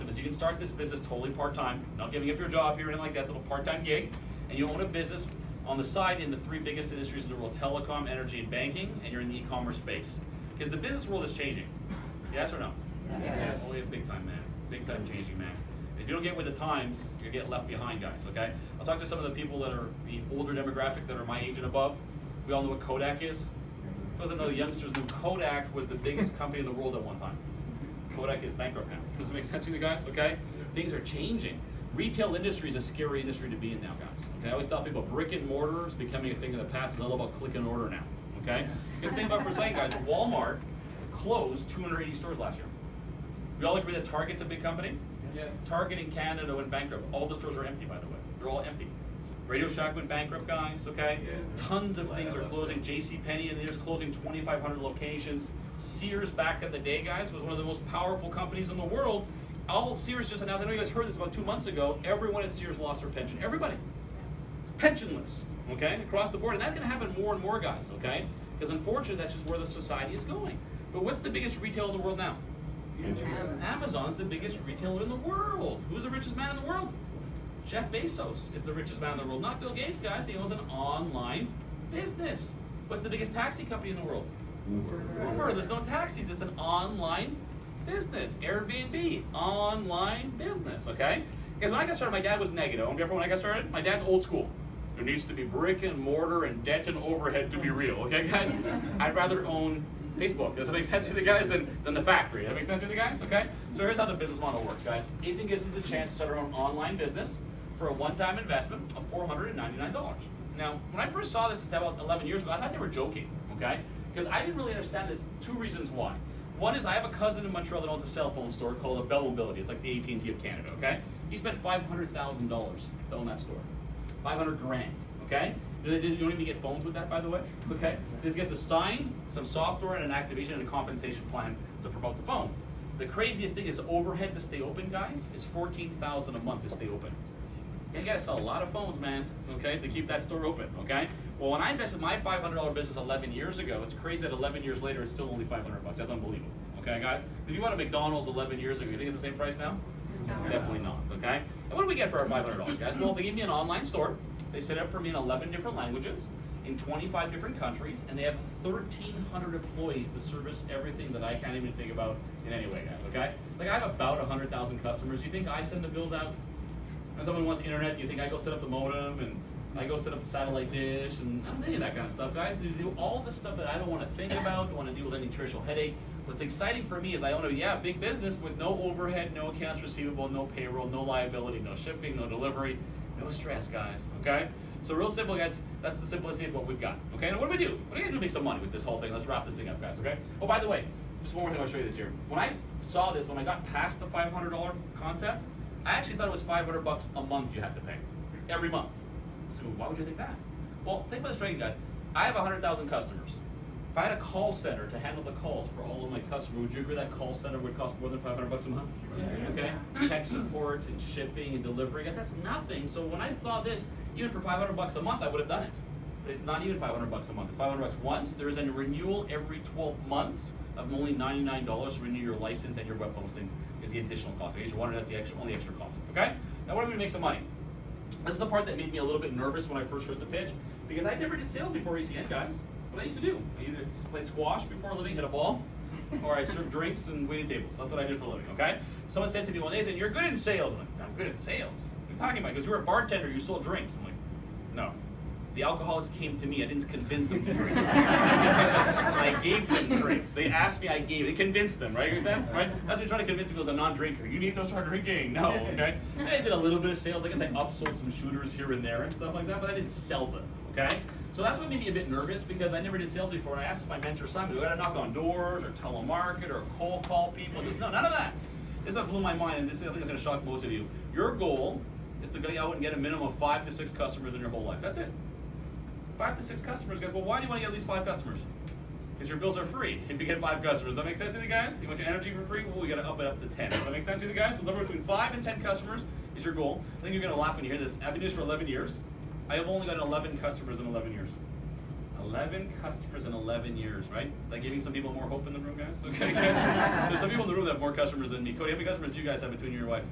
awesome is you can start this business totally part-time, not giving up your job here or anything like that. It's a little part-time gig, and you own a business on the side in the 3 biggest industries in the world: telecom, energy, and banking, and you're in the e-commerce space. Because the business world is changing. Yes or no? Yes. Oh, yeah, big time, man. Big time changing, man. If you don't get with the times, you get left behind, guys, okay? I'll talk to some of the people that are the older demographic that are my age and above. We all know what Kodak is. For those that know, the youngsters know Kodak was the biggest company in the world at one time. Kodak is bankrupt now. Does it make sense to you guys, okay? Things are changing. Retail industry is a scary industry to be in now, guys. Okay, I always tell people brick and mortar is becoming a thing of the past. It's all about click and order now, okay? Because think about it for a second, guys. Walmart closed 280 stores last year. We all agree that Target's a big company? Yes. Target in Canada went bankrupt. All the stores are empty, by the way. They're all empty. Radio Shack went bankrupt, guys, okay? Yeah. Tons of things are closing. JCPenney, and they're just closing 2,500 locations. Sears, back in the day, guys, was one of the most powerful companies in the world. All Sears just announced, I know you guys heard this about 2 months ago, everyone at Sears lost their pension. Everybody. Pensionless, okay? Across the board. And that's going to happen more and more, guys, okay? Because unfortunately, that's just where the society is going. But what's the biggest retailer in the world now? Amazon's the biggest retailer in the world. Who's the richest man in the world? Jeff Bezos is the richest man in the world. Not Bill Gates, guys. He owns an online business. What's the biggest taxi company in the world? Uber. There's no taxis. It's an online business. Airbnb, online business, okay? Because when I got started, my dad was negative. Remember when I got started? My dad's old school. There needs to be brick and mortar and debt and overhead to be real, okay, guys? I'd rather own Facebook. Does it make sense to you guys than the factory? Does that make sense to you guys? Okay? So here's how the business model works, guys. Acing gives us a chance to start our own online business for a one-time investment of $499. Now, when I first saw this about 11 years ago, I thought they were joking, okay? Because I didn't really understand this. 2 reasons why. One is I have a cousin in Montreal that owns a cell phone store called a Bell Mobility. It's like the AT&T of Canada, okay? He spent $500,000 to own that store. 500 grand, okay? You don't even get phones with that, by the way, okay? This gets a sign, some software, and an activation and a compensation plan to promote the phones. The craziest thing is overhead to stay open, guys, is $14,000 a month to stay open. You gotta sell a lot of phones, man, okay, to keep that store open, okay? Well, when I invested my $500 business 11 years ago, it's crazy that 11 years later, it's still only $500. That's unbelievable, okay, guys? If you bought a McDonald's 11 years ago, you think it's the same price now? No. Definitely not, okay? And what do we get for our $500, guys? Well, they gave me an online store. They set up for me in 11 different languages, in 25 different countries, and they have 1,300 employees to service everything that I can't even think about in any way, guys, okay? Like, I have about 100,000 customers. You think I send the bills out? When someone wants internet, do you think I go set up the modem, and I go set up the satellite dish, and I don't do any of that kind of stuff, guys. They do all the stuff that I don't want to think about, don't want to deal with any nutritional headache. What's exciting for me is I own a big business with no overhead, no accounts receivable, no payroll, no liability, no shipping, no delivery, no stress, guys, okay? So real simple, guys, that's the simplicity of what we've got, okay? Now what do? What are we gonna do to make some money with this whole thing? Let's wrap this thing up, guys, okay? Oh, by the way, just one more thing, I'll show you this here. When I saw this, when I got past the $500 concept, I actually thought it was $500 a month you had to pay, every month. So why would you think that? Well, think about this right, guys. I have 100,000 customers. If I had a call center to handle the calls for all of my customers, would you agree that call center would cost more than $500 a month? Yes. Okay. Tech support and shipping and delivery, guys, that's nothing. So when I saw this, even for $500 a month, I would have done it. But it's not even $500 a month. It's $500 once. There is a renewal every 12 months of only $99 to renew your license and your web hosting is the additional cost. In case you're wondering, that's the only extra cost. Okay. Now, what are we gonna make some money? This is the part that made me a little bit nervous when I first heard the pitch, because I never did sales before ECN, guys. What I used to do, I either played squash before a living, hit a ball, or I served drinks and waited tables. That's what I did for a living, okay? Someone said to me, well, Nathan, you're good in sales. I'm like, I'm good in sales. What are you talking about? Because you were a bartender, you sold drinks. I'm like, no. The alcoholics came to me. I didn't convince them to drink. I gave them drinks. They asked me, I gave. They convinced them, right? Makes sense, right? That's what you're trying to convince people as a non-drinker. You need to start drinking. No, okay? I did a little bit of sales. I guess I upsold some shooters here and there and stuff like that, but I didn't sell them, okay? So that's what made me a bit nervous, because I never did sales before. And I asked my mentor, Simon, do I gotta knock on doors or telemarket or cold call people? He goes, no, none of that. This blew my mind, and this I think is gonna shock most of you. Your goal is to go out and get a minimum of 5 to 6 customers in your whole life. That's it. 5 to 6 customers, guys. Well, why do you want to get at least 5 customers? Because your bills are free if you get 5 customers. Does that make sense to you guys? You want your energy for free? Well, we got to up it up to 10. Does that make sense to you guys? So somewhere between 5 and 10 customers is your goal. I think you're going to laugh when you hear this. I've been doing this for 11 years. I have only got 11 customers in 11 years. 11 customers in 11 years, right? Like giving some people more hope in the room, guys? Okay, guys? There's some people in the room that have more customers than me. Cody, how many customers do you guys have between you and your wife?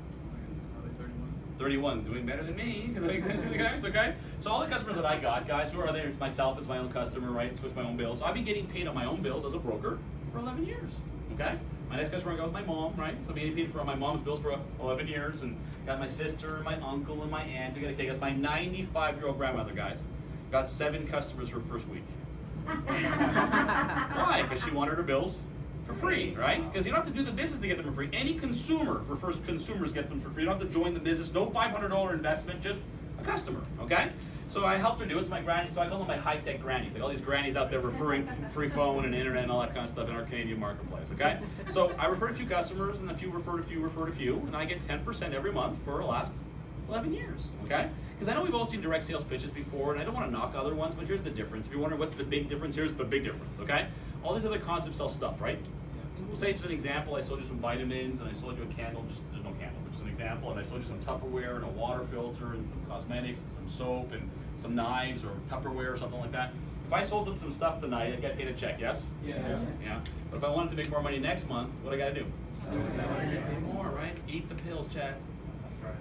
Probably 31. 31, doing better than me, because that makes sense to you guys, okay? So all the customers that I got, guys, who are there? Myself as my own customer, right? Switch my own bills. So I've been getting paid on my own bills as a broker for 11 years, okay? My next customer I got was my mom, right? So I've been getting paid for my mom's bills for 11 years, and got my sister, my uncle, and my aunt who got to take us. My 95-year-old grandmother, guys, got 7 customers her first week. Why? Because she wanted her bills for free, right? Because you don't have to do the business to get them for free. Any consumer refers consumers get them for free. You don't have to join the business. No $500 investment, just a customer, okay? So I helped her do it. It's my granny. So I call them my high-tech grannies. Like all these grannies out there referring free phone and internet and all that kind of stuff in our Canadian marketplace, okay? So I referred a few customers, and a few referred a few, and I get 10% every month for the last 11 years, okay? Because I know we've all seen direct sales pitches before, and I don't want to knock other ones, but here's the difference. If you're wondering what's the big difference, here's the big difference, okay? All these other concepts sell stuff, right? We'll say just an example, I sold you some vitamins, and I sold you a candle, there's no candle, but just an example, and I sold you some Tupperware and a water filter and some cosmetics and some soap and some knives or Tupperware or something like that. If I sold them some stuff tonight, I'd get paid a check, yes? Yes. Yeah. But if I wanted to make more money next month, what do I gotta do? Pay more, right? Eat the pills, Chad.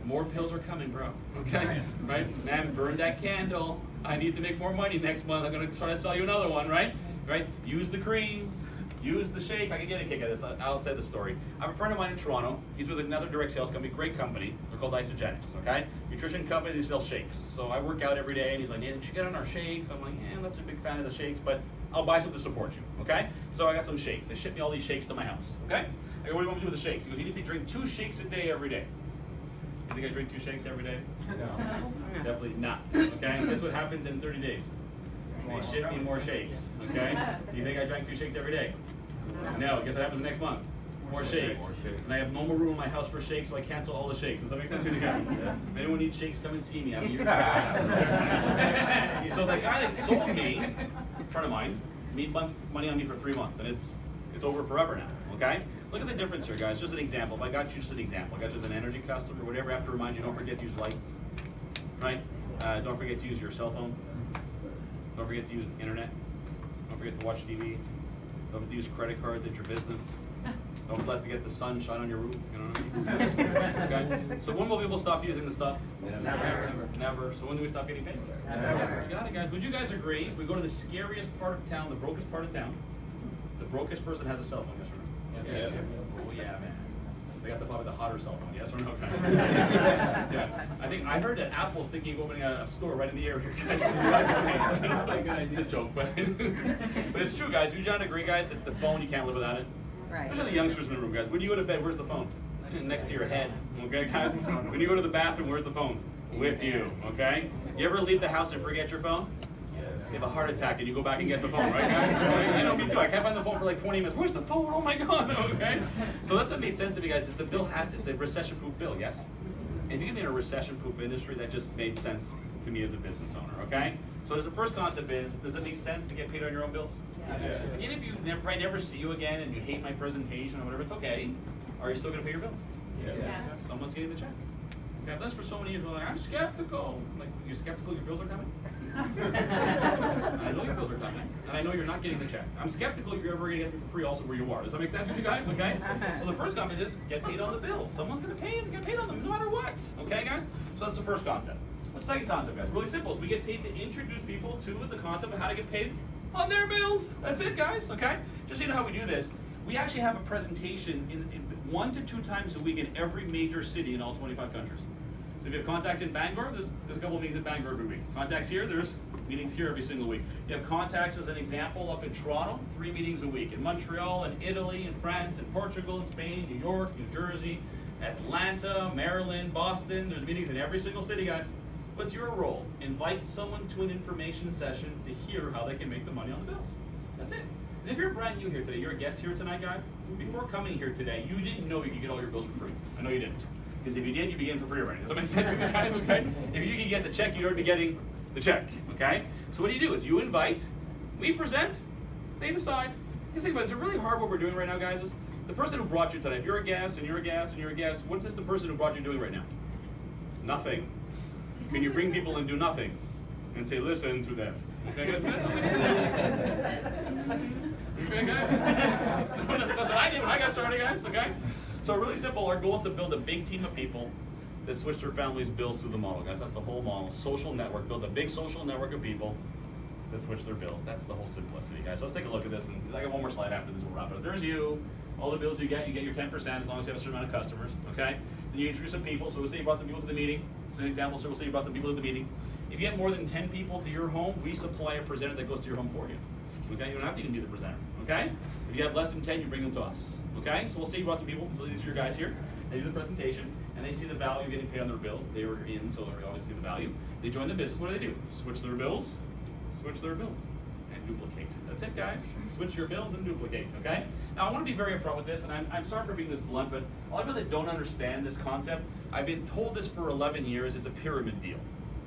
More pills are coming, bro. Okay? Right? Man, burn that candle. I need to make more money next month. I'm gonna try to sell you another one, right? Right? Use the cream. Use the shake. I can get a kick out of this. I'll say the story. I have a friend of mine in Toronto. He's with another direct sales company, great company. They're called Isogenics, okay? Nutrition company, they sell shakes. So I work out every day, and he's like, "Hey, did you get on our shakes?" I'm like, "Yeah, I'm not such a big fan of the shakes, but I'll buy some to support you, okay?" So I got some shakes. They ship me all these shakes to my house, okay? I go, "What do you want me to do with the shakes?" He goes, "You need to drink 2 shakes a day every day." You think I drink 2 shakes every day? No. Definitely not, okay? Guess what happens in 30 days? They ship me more shakes, okay? You think I drank 2 shakes every day? No, guess what happens next month? More shakes. And I have no more room in my house for shakes, so I cancel all the shakes. Does that make sense to you guys? If anyone needs shakes, come and see me. I'm here. So the guy that sold me, a friend of mine, made money on me for 3 months, and it's over forever now, okay? Look at the difference here, guys. Just an example. If I got you just an example, I got you as an energy customer, whatever, I have to remind you, don't forget to use lights, right? Don't forget to use your cell phone. Don't forget to use the internet. Don't forget to watch TV. Don't forget to use credit cards at your business. Don't forget the sun shine on your roof, you know what I mean? Okay? So when will people stop using the stuff? Never. So when do we stop getting paid? Never. You got it, guys. Would you guys agree, if we go to the scariest part of town, the brokest part of town, the brokest person has a cell phone, yes or no? Yes. Oh yeah, man. They got probably the hotter cell phone, yes or no, guys? Yeah. I heard that Apple's thinking of opening a store right in the area here, guys. It's a joke, but it's true, guys. Would you not agree, guys, that the phone, you can't live without it? Right. Especially the youngsters in the room, guys. When you go to bed, where's the phone? Next to your head, okay, guys? When you go to the bathroom, where's the phone? With you, okay? You ever leave the house and forget your phone? You have a heart attack and you go back and get the phone, right, guys? Okay? I know, me too. I can't find the phone for like 20 minutes. Where's the phone? Oh my God, okay? So that's what made sense to me, guys, is the bill it's a recession-proof bill, yes? And if you can be in a recession-proof industry, that just made sense to me as a business owner, okay? So the first concept is, does it make sense to get paid on your own bills? Yes. Even if I never see you again and you hate my presentation or whatever, it's okay. Are you still gonna pay your bills? Yes. Someone's getting the check. Okay, I've done this for so many years. We're like, I'm skeptical. I'm like, you're skeptical your bills are coming? I know your bills are coming, and I know you're not getting the check. I'm skeptical you're ever gonna get me for free also where you are. Does that make sense with you guys? Okay? So the first comment is get paid on the bills. Someone's gonna pay and get paid on them no matter what. Okay, guys? So that's the first concept. The second concept, guys, really simple, is we get paid to introduce people to the concept of how to get paid on their bills. That's it, guys, okay? Just so you know how we do this, we actually have a presentation in 1 to 2 times a week in every major city in all 25 countries. So if you have contacts in Bangor, there's a couple of meetings in Bangor every week. Contacts here, there's meetings here every single week. You have contacts, as an example, up in Toronto, 3 meetings a week. In Montreal, in Italy, in France, in Portugal, in Spain, New York, New Jersey, Atlanta, Maryland, Boston. There's meetings in every single city, guys. What's your role? Invite someone to an information session to hear how they can make the money on the bills. That's it. Because if you're brand new here today, you're a guest here tonight, guys, before coming here today, you didn't know you could get all your bills for free. I know you didn't. Because if you did, you'd be getting for free already. Does that make sense to you guys, okay? If you could get the check, you'd already be getting the check, okay? So what do? Is you invite, we present, they decide. Just think about it, it's really hard what we're doing right now, guys. Is the person who brought you today, if you're a guest and you're a guest and you're a guest, what's this the person who brought you doing right now? Nothing. Can you bring people and do nothing? And say, listen to them. Okay, guys? That's what we do. Okay, guys? That's what I did when I got started, guys, okay? So really simple, our goal is to build a big team of people that switch their families' bills through the model, guys. That's the whole model. Social network, build a big social network of people that switch their bills. That's the whole simplicity, guys. So let's take a look at this, and I got one more slide after this, we'll wrap it up. There's you, all the bills you get your 10% as long as you have a certain amount of customers, okay? Then you introduce some people, so we'll say you brought some people to the meeting. It's an example, so we'll say you brought some people to the meeting. If you have more than 10 people to your home, we supply a presenter that goes to your home for you. Okay, you don't have to even be the presenter, okay? If you have less than 10, you bring them to us, okay? So we'll say you brought some people, so these are your guys here. They do the presentation, and they see the value of getting paid on their bills. They were in, so they always see the value. They join the business, what do? Switch their bills, and duplicate. That's it, guys. Switch your bills and duplicate, okay? Now, I want to be very upfront with this, and I'm sorry for being this blunt, but a lot of people that don't understand this concept, I've been told this for 11 years, it's a pyramid deal.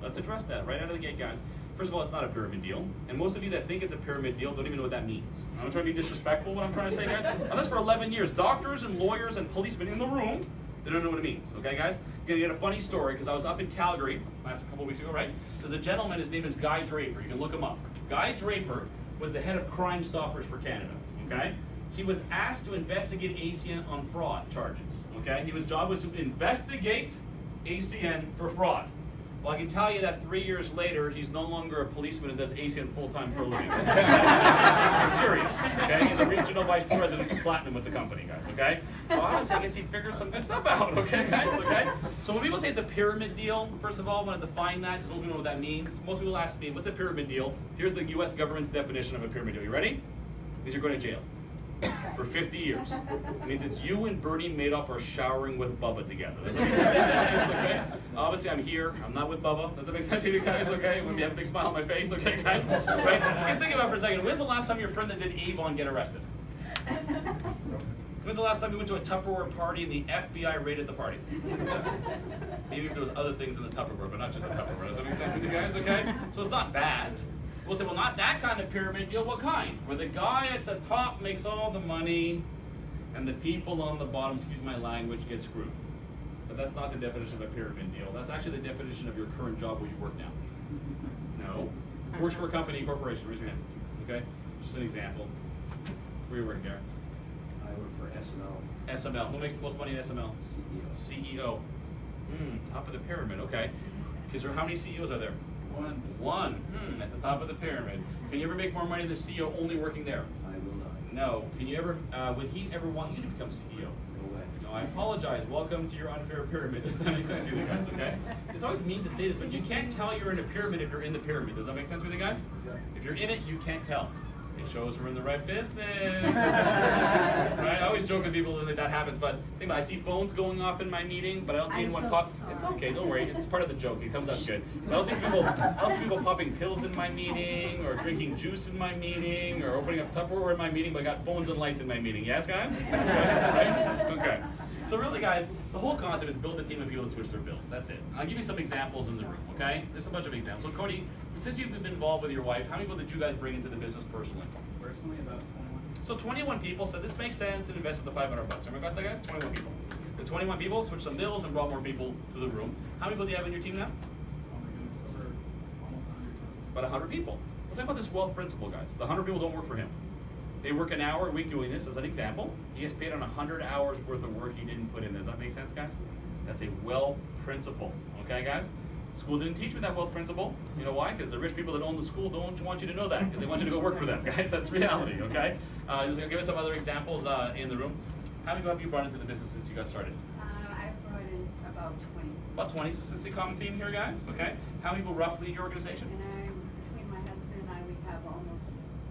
Let's address that right out of the gate, guys. First of all, it's not a pyramid deal, and most of you that think it's a pyramid deal don't even know what that means. I'm not trying to be disrespectful, what I'm trying to say, guys. And that's for 11 years. Doctors and lawyers and policemen in the room, they don't know what it means, okay, guys? I'm gonna get a funny story, because I was up in Calgary last couple of weeks ago, right? There's a gentleman, his name is Guy Draper. You can look him up. Guy Draper was the head of Crime Stoppers for Canada, okay? He was asked to investigate ACN on fraud charges, okay? His job was to investigate ACN for fraud. Well, I can tell you that 3 years later, he's no longer a policeman and does ACN full-time for a living. I'm serious, okay? He's a regional vice president of platinum with the company, guys, okay? So honestly, I guess he figured some good stuff out, okay, guys, okay? So when people say it's a pyramid deal, first of all, I want to define that, because most people know what that means. Most people ask me, what's a pyramid deal? Here's the US government's definition of a pyramid deal. You ready? It means you're going to jail for 50 years. It means it's you and Bernie Madoff are showering with Bubba together. Does that make sense, okay? Obviously, I'm here. I'm not with Bubba. Does that make sense to you guys, okay? When you have a big smile on my face, okay, guys? Right? Just think about it for a second. When's the last time your friend that did Avon get arrested? When's the last time you went to a Tupperware party and the FBI raided the party? Maybe if there was other things in the Tupperware, but not just a Tupperware. Does that make sense to you guys, okay? So it's not that. We'll say, well, not that kind of pyramid deal. What kind? Where the guy at the top makes all the money and the people on the bottom, excuse my language, get screwed. But that's not the definition of a pyramid deal. That's actually the definition of your current job where you work now. No. Works for a company, corporation. Raise your hand. Okay? Just an example. Where are you working, Gary? I work for SML. SML. Who makes the most money in SML? CEO. Top of the pyramid. Okay. Because how many CEOs are there? One. At the top of the pyramid. Can you ever make more money than the CEO only working there? I will not. No. Can you ever, would he ever want you to become CEO? No way. No, I apologize. Welcome to your unfair pyramid. Does that make sense to you guys, okay? It's always mean to say this, but you can't tell you're in a pyramid if you're in the pyramid. Does that make sense with you guys? Yeah. If you're in it, you can't tell. It shows we're in the right business. Right? I always joke with people that happens, but think about it, I see phones going off in my meeting, but I don't see anyone pop. It's okay, don't worry. It's part of the joke. It comes out good. But I don't see people popping pills in my meeting, or drinking juice in my meeting, or opening up Tupperware in my meeting, but I got phones and lights in my meeting. Yes, guys? Right? Okay. So really, guys, the whole concept is build a team of people that switch their bills. That's it. I'll give you some examples in the room, okay? There's a bunch of examples. So Cody, since you've been involved with your wife, how many people did you guys bring into the business personally? Personally, about 21. So 21 people said this makes sense and invested the $500. Remember got that, guys? 21 people. The 21 people switched some bills and brought more people to the room. How many people do you have in your team now? Oh my goodness, over almost 100 total. About 100 people. Well, think about this wealth principle, guys. The 100 people don't work for him. They work an hour a week doing this as an example. He gets paid on 100 hours worth of work he didn't put in. Does that make sense, guys? That's a wealth principle. Okay, guys? School didn't teach me that wealth principle. You know why? Because the rich people that own the school don't want you to know that, because they want you to go work for them, guys. That's reality, okay? Just gonna give us some other examples in the room. How many have you brought into the business since you got started? I've brought in about 20. About 20. This is a common theme here, guys. Okay. How many people roughly in your organization? And between my husband and I, we have almost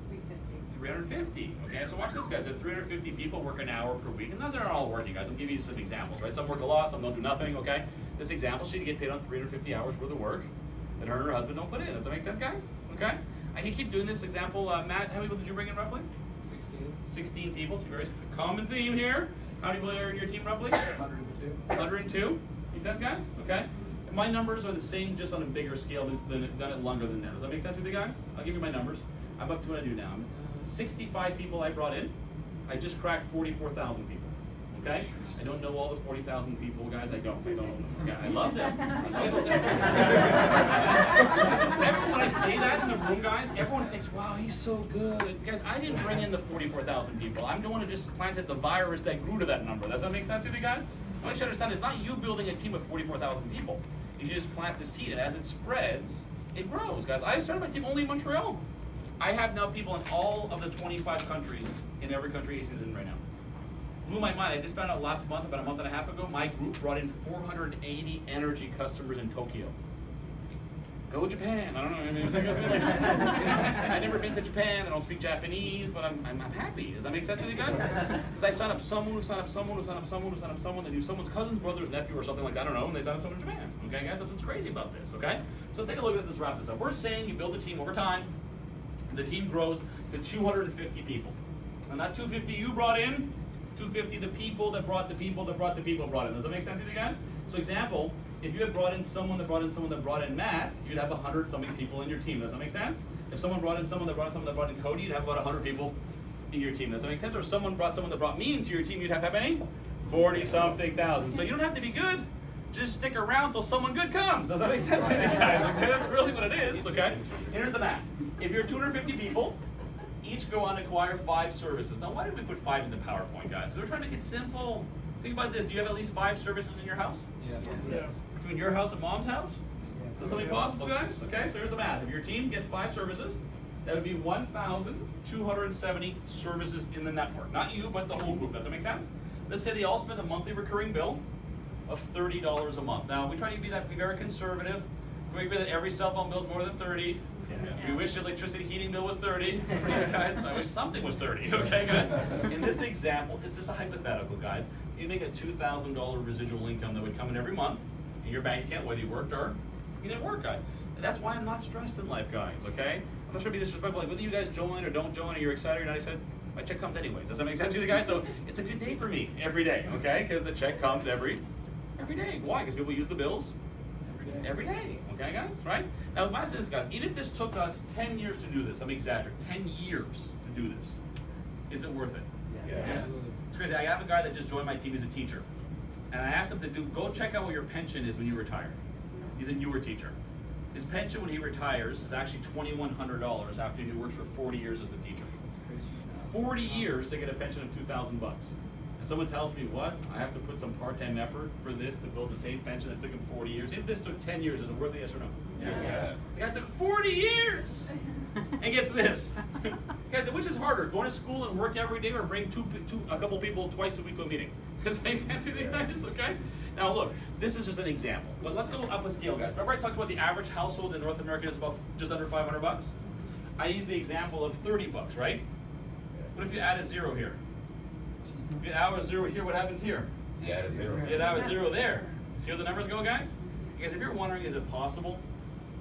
350. 350. Okay, so watch this, guys. At 350 people work an hour per week, and now they're all working, guys. I'm giving you some examples, right? Some work a lot, some don't do nothing. Okay. This example, she get paid on 350 hours worth of work that her and her husband don't put in. Does that make sense, guys? Okay. I can keep doing this example. Matt, how many people did you bring in roughly? 16. 16 people. So very common theme here. How many people are in your team roughly? 102. 102. Make sense, guys? Okay. My numbers are the same, just on a bigger scale. Done it longer than that. Does that make sense with you guys? I'll give you my numbers. I'm up to what I do now. 65 people I brought in. I just cracked 44,000 people. okay? I don't know all the 40,000 people, guys. I don't. Okay, I love them. Everyone, when I say that in the room, guys, everyone thinks, wow, he's so good. Guys, I didn't bring in the 44,000 people. I'm the one who just planted the virus that grew to that number. Does that make sense to you guys? I want you to understand, it's not you building a team of 44,000 people. You just plant the seed, and as it spreads, it grows, guys. I started my team only in Montreal. I have now people in all of the 25 countries, in every country AC is in right now. Blew my mind. I just found out last month, about a month and a half ago, my group brought in 480 energy customers in Tokyo. Go Japan. I don't know. I never been to Japan. I don't speak Japanese, but I'm happy. Does that make sense to you guys? Because I sign up someone, who sign up someone, who sign up someone, who sign up someone, they do someone's cousin's brother's nephew or something like that, I don't know, and they sign up someone in Japan. Okay, guys? That's what's crazy about this, okay? So let's take a look at this, let's wrap this up. We're saying you build a team over time, the team grows to 250 people. And not 250 you brought in, 250 the people that brought the people that brought the people brought in. Does that make sense to you guys? So example, if you had brought in someone that brought in someone that brought in Matt, you'd have 100-something people in your team. Does that make sense? If someone brought in someone that brought in someone that brought in Cody, you'd have about 100 people in your team. Does that make sense? Or if someone brought someone that brought me into your team, you'd have how many? 40-something thousand. So you don't have to be good. Just stick around till someone good comes. Does that make sense to you guys? Okay, that's really what it is. Okay. Here's the math. If you're 250 people, each go on to acquire 5 services. Now, why did we put 5 in the PowerPoint, guys? So we're trying to make it simple. Think about this. Do you have at least 5 services in your house? Yes. Between your house and mom's house? Is that something possible, guys? Okay, so here's the math. If your team gets 5 services, that would be 1,270 services in the network. Not you, but the whole group. Does that make sense? Let's say they all spend a monthly recurring bill of $30 a month. Now, we try to be very conservative. We agree that every cell phone bill is more than 30. We wish the electricity heating bill was 30. Okay, guys? I wish something was 30. Okay, guys? In this example, it's just a hypothetical, guys. You make a $2,000 residual income that would come in every month in your bank account, whether you worked or you didn't work, guys. And that's why I'm not stressed in life, guys. Okay? I'm not trying to be disrespectful. Like, whether you guys join or don't join, or you're excited or not, I said, my check comes anyways. Does that make sense to you guys? So it's a good day for me every day. Okay? Because the check comes every day. Why? Because people use the bills every day. Okay, guys? Right? Now, watch this, guys. Even if this took us 10 years to do this, I'm exaggerating, 10 years to do this, is it worth it? Yes. It's crazy. I have a guy that just joined my team as a teacher. And I asked him to go check out what your pension is when you retire. He's a newer teacher. His pension when he retires is actually $2,100 after he works for 40 years as a teacher. 40 years to get a pension of $2,000. And someone tells me, what? I have to put some part-time effort for this to build the same pension that took him 40 years. If this took 10 years, is it worth it, yes or no? Yes. The guy took 40 years and gets this. Guys, which is harder, going to school and work every day or bring a couple people twice a week to a meeting? Does that make sense to you guys? Okay? Now look, this is just an example, but let's go up a scale, guys. Remember I talked about the average household in North America is about just under 500 bucks? I used the example of 30 bucks, right? What if you add a 0 here? If you add a 0 here, what happens here? You add a 0. You add a 0 there. See where the numbers go, guys? Guys, if you're wondering, is it possible?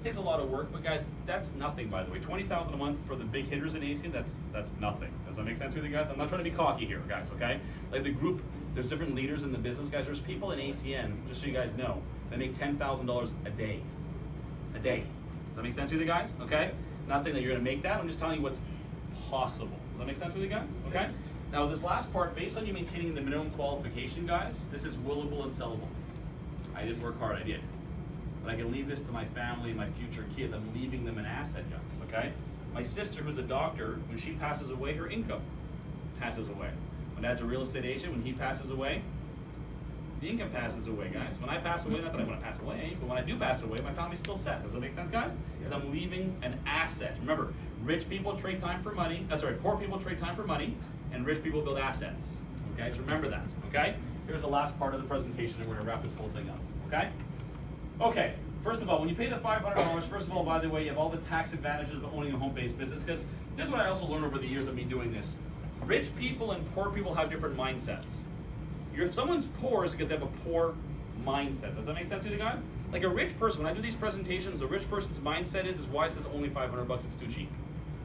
It takes a lot of work, but guys, that's nothing, by the way. $20,000 a month for the big hitters in AC, that's nothing. Does that make sense with you guys? I'm not trying to be cocky here, guys, okay? Like the group, there's different leaders in the business, guys. There's people in ACN, just so you guys know, that make $10,000 a day. A day. Does that make sense with you guys? Okay? I'm not saying that you're gonna make that, I'm just telling you what's possible. Does that make sense with you guys? Okay? Now this last part, based on you maintaining the minimum qualification, guys, this is willable and sellable. I didn't work hard, I did. But I can leave this to my family and my future kids. I'm leaving them an asset, guys, okay? My sister, who's a doctor, when she passes away, her income passes away. When Dad's a real estate agent, when he passes away, the income passes away, guys. When I pass away, not that I want to pass away, but when I do pass away, my family's still set. Does that make sense, guys? Because I'm leaving an asset. Remember, rich people trade time for money. Poor people trade time for money, and rich people build assets. Okay, so remember that, okay? Here's the last part of the presentation, and we're gonna wrap this whole thing up, okay? Okay, first of all, when you pay the $500, first of all, by the way, you have all the tax advantages of owning a home-based business, because here's what I also learned over the years of me doing this. Rich people and poor people have different mindsets. If someone's poor, it's because they have a poor mindset. Does that make sense to you guys? Like a rich person, when I do these presentations, the rich person's mindset is why it says only 500 bucks, it's too cheap.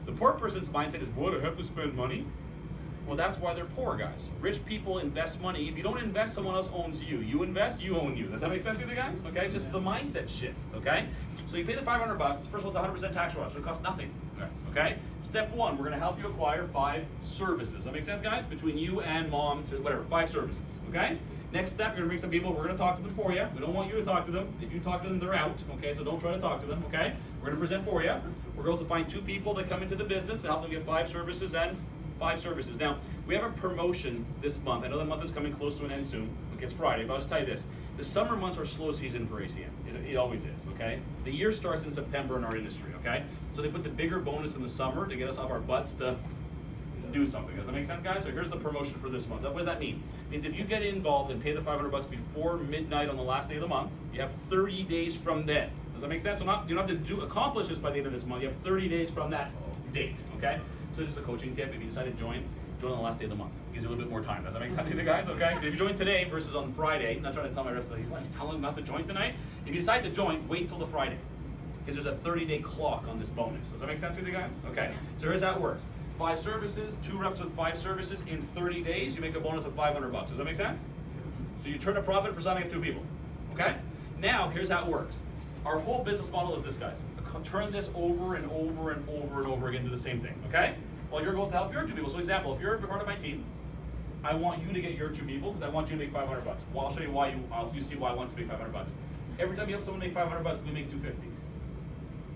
The poor person's mindset is, what, I have to spend money? Well, that's why they're poor, guys. Rich people invest money. If you don't invest, someone else owns you. You invest, you own you. Does that make sense to you guys? Okay, just the mindset shift, okay? So you pay the $500. First of all, it's 100% tax write-off, so it costs nothing, guys, okay? Step one, we're gonna help you acquire 5 services. Does that make sense, guys? Between you and mom, whatever, 5 services, okay? Next step, you're gonna bring some people, we're gonna talk to them for you. We don't want you to talk to them. If you talk to them, they're out, okay? So don't try to talk to them, okay? We're gonna present for you. We're going to find 2 people that come into the business to help them get 5 services and 5 services. Now, we have a promotion this month. I know the month is coming close to an end soon. Okay, it's Friday, but I'll just tell you this. The summer months are slow season for ACM. It always is, okay? The year starts in September in our industry, okay? So they put the bigger bonus in the summer to get us off our butts to do something. Does that make sense, guys? So here's the promotion for this month. So what does that mean? It means if you get involved and pay the $500 before midnight on the last day of the month, you have 30 days from then. Does that make sense? So you don't have to accomplish this by the end of this month. You have 30 days from that date, okay? So just a coaching tip. If you decide to join on the last day of the month. Gives you a little bit more time. Does that make sense to you guys? Okay? If you join today versus on Friday, I'm not trying to tell my reps, like, he's telling them not to join tonight. If you decide to join, wait until the Friday. Because there's a 30-day clock on this bonus. Does that make sense to you guys? Okay. So here's how it works. 5 services, 2 reps with 5 services in 30 days, you make a bonus of $500. Does that make sense? So you turn a profit for signing up 2 people. Okay? Now, here's how it works. Our whole business model is this, guys. Turn this over and over and over and over again to the same thing. Okay? Well, your goal is to help your 2 people. So example, if you're a part of my team, I want you to get your 2 people because I want you to make $500. Well, I'll show you why you see why I want you to make $500. Every time you help someone make $500, we make $250.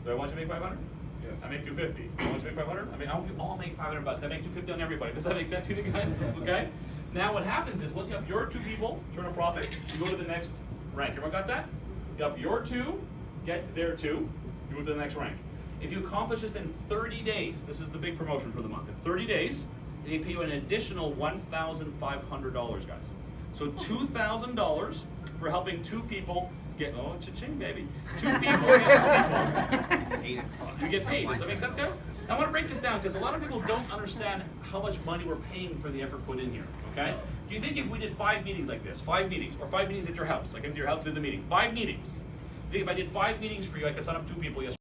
Do I want you to make $500? Yes. I make $250. I want you to make $500? I mean, we all make $500. I make $250 on everybody. Does that make sense to you guys? Okay? Now what happens is once you have your 2 people, turn a profit, you go to the next rank. Everyone got that? You have your 2, get their 2, you move to the next rank. If you accomplish this in 30 days, this is the big promotion for the month. In 30 days, they pay you an additional $1,500, guys. So $2,000 for helping 2 people get, oh, cha-ching, baby. 2 people get 2 people. You get paid. Does that make sense, guys? I want to break this down because a lot of people don't understand how much money we're paying for the effort put in here, okay? Do you think if we did 5 meetings like this, 5 meetings, or 5 meetings at your house, like I came to your house and did the meeting, 5 meetings, do you think if I did 5 meetings for you, I could sign up 2 people yesterday?